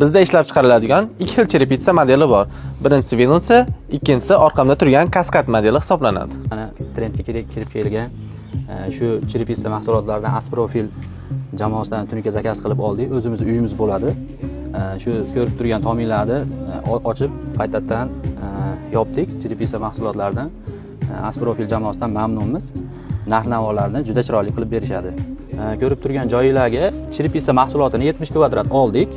Bizda ishlab chiqariladigan ikki xil cherepitsa modeli bor. Birinchisi Venusi, ikkinchisi orqamda turgan Kaskad modeli hisoblanadi. Mana trendga kirib kelgan shu cherepitsa mahsulotlaridan Asprofil jamoasidan tunuka zakaz qilib oldik. O'zimiz uyimiz bo'ladi. Shu ko'rib turgan tomirlarni ochib qaytadan yopdik. Cherepitsa mahsulotlaridan Asprofil jamoasidan mamnunmiz. Narx-navolarni juda chiroyli qilib berishadi. Ko'rib turgan joylarga cherepitsa mahsulotini 70 kvadrat oldik.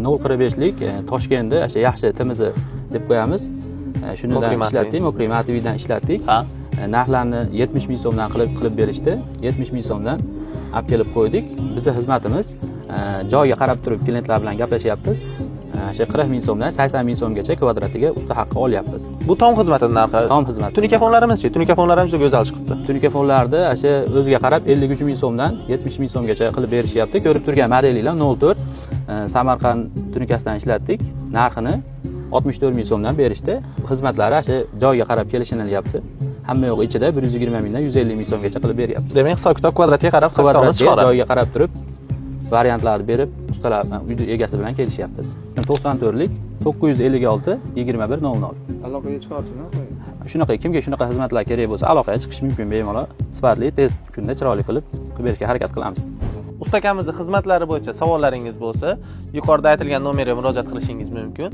0.45 lik Toshkentda yaxshi timizi deb qo'yamiz. Shunidan ishlatdik, Mokri Matividan ishlatdik. Narxlarni 70 ming so'mdan qilib berishdi. 70 ming so'mdan olib kelib qo'ydik. Bizning xizmatimiz joyga qarab turib klientlar bilan gaplashyapmiz. 40 ming so'mdan 80 ming so'mgacha kvadratiga usta haqqi olyapmiz. Bu tom xizmatining narxi. Tom xizmat. Tunikafonlarimiz-chi? Tunikafonlarimiz juda go'zal chiqibdi. Tunikafonlarni o'ziga qarab 53 ming so'mdan 70 ming so'mgacha qilib berishyapti. Ko'rib turgan modellar 04 Samarqand tunikasidan ishlatdik. Narxini 64 ming so'mdan berishdi. Xizmatlari joyga qarab kelishinilyapti. Hamma yo'q ichida 120 mingdan 150 ming so'mgacha qilib beryapmiz. Demak, hisob-kitob kvadratga qarab hisob-kitobimiz chiqadi. Joyga qarab turib variantlarni berib, ustalar uy egasi bilan kelishyapmiz. 94 lik 956 2100. Aloqaga chiqarishni. Shunaqa kimga shunaqa xizmatlar kerak bo'lsa, aloqaga chiqish mumkin bemalol. Sifatli, tez kunda chiroyli qilib berishga harakat qilamiz. Usta akamizning xizmatlari bo'yicha savollaringiz bo'lsa, yuqorida aytilgan nomerga murojaat qilishingiz mumkin.